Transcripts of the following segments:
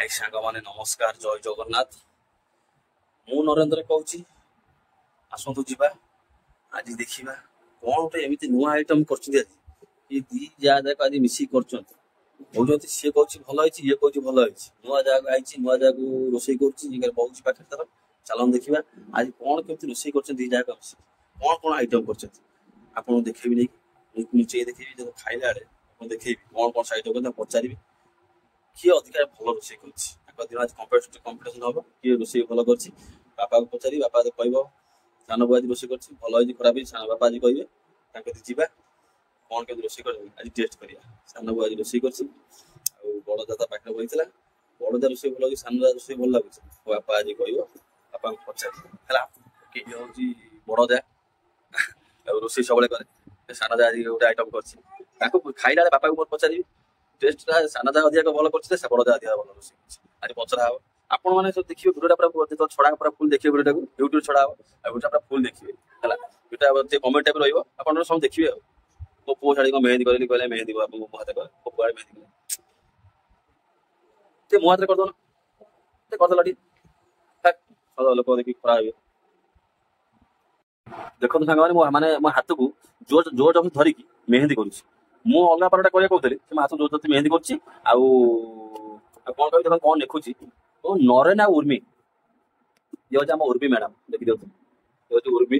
हाय सांग माने नमस्कार जय जगन्नाथ मु नरेंद्र कहूँ आसतु जीवा आज देखा कौन गोटे एमती नुआ आइटम कर दी जाक आज मिसिक कर सी कह भल ये कह भल नुआ जगह आई नुआ जगह रोसे बहुत पाखे तर चलन देखा आज कौन केमती रोसे कर कौन कौन आइटम कर देखेबी नहीं नीचे देखेबी जब खाइला देखेबी कौन कौन आइटम कर पचारि किए अधिकार भल रोसे कर दिन आज कंपिटिशन हम किए रोसे भल कर बापा को पचारि बापा कह सान बु आज रोसे कर भल खराब सान बापा आज कहे जावा कौन के रोसे कर आज टेस्ट करिया सान बु आज रोसे कर बड़ दादा पाखे बही बड़ दा रोसे भल सान दा रोसे भल लगे बापा आज कह बापा को पचारि हूँ बड़ जा रोसे सब सान जा आज गोटे आइटम कर खाइला बापा को पचारि टेस्ट सान जा अधिक भल कर बड़ जा अधिक भल रोसे आज पचरा हम आपण मैंने सब देखिए भिडियो पूरा छड़ा पूरा फुल देखिए भिडियो यूट्यूब छड़ा हम पूरा फुल देखिए है कमेंट टाइप रहा सब देखिए मो पु छाड़ी मेहंदी करें कहले मेहंदी मो हाथ कले मेहंदी कले मो हाथ करदेल लोक देखिए खरा हे देखो सांग मैंने मो हाथ को जोर जोर जब धरिकी मेहंदी करुँच मु अलग पारटा कह कहते हाथ जोर जोर मेहंदी कर कौन कह देख कौन लिखुची तो नरेना उर्मी ये हूँ आम उर्मी मैडम देखी दिखाते ये हूँ उर्मी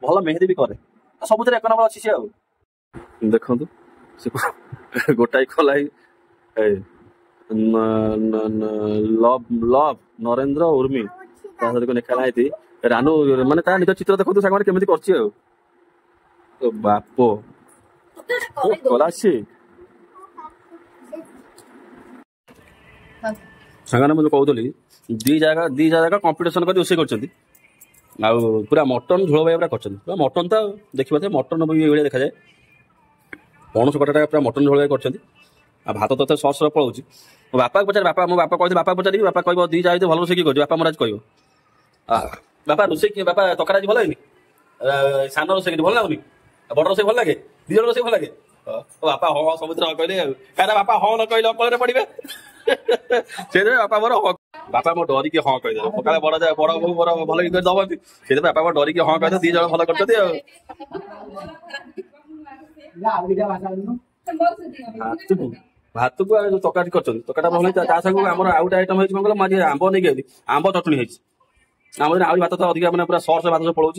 भल मेहंदी भी करे सब एक नंबर अच्छी सी देखु गोटाई कला लव लव नरेंद्र उर्मी लिखा थी रानू माने निज चित्र देखो सांग केमी कर बाप कला सांगने मुझे कहूली दी जगह कंपिटिशन कर रोसे कर पूरा मटन झोल भाई पूरा कर मटन तो देखिए मटन ये देखा जाए पणस कटाटा पूरा मटन झोल भाई कर भात तो सस पलाऊ मो बापा को पचार बापा मो बापा कहते बापा पचारि बापा कह दी जाए भल रोसे कर बापा मोर कह बापा रोसे बापा तक आज भल है सान रोसे भल लगुनि बड़ रोसे भल लगे दी जन रोसे भल लगे बापा हाँ सब कहले क्या बापा हाँ न कहले अकल पड़े से बापा मोर बापा मो डरिकी हाँ कहीदे क्या बड़ जाए बड़ बो मोर भल दबी से बापा मोर डरिकी हाँ कहीदे दी जन भल कर भात को जो तकाटी कर तकाटा भल सांग आम आउ गए आइटम हो मुझे आंब नहीं गली आंब चटनी है आम आज भात तो अधिक मैंने पूरा सर्स भात पलाऊ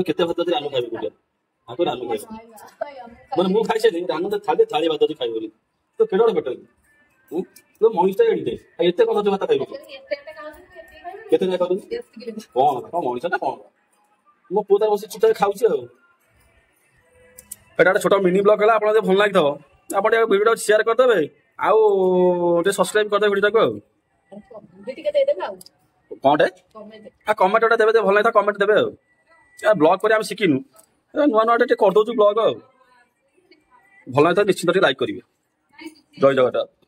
के भात आलू खाइबे आलू खाइबे मैंने मुझे खाई रान थाली थाली भात खाइबे तो केड़े बेटर तो मनीषा एडिटे एत कौन भात खाइबे केते कौन मनीषा कौन मो पुआ बस चुटा खाऊँ एटा छोट मिनी ब्लॉग है आप भल लगी आप वीडियो शेयर करदे आउ सब्सक्राइब करदे वीडियो को कौन कमेंट गोटे देवे भल लगे कमेंट देवे ब्लॉग पर आम शिखिनु नुआ नुआ करदे ब्लॉग भल लगे निश्चित लाइक करेंगे जय जगन्नाथ।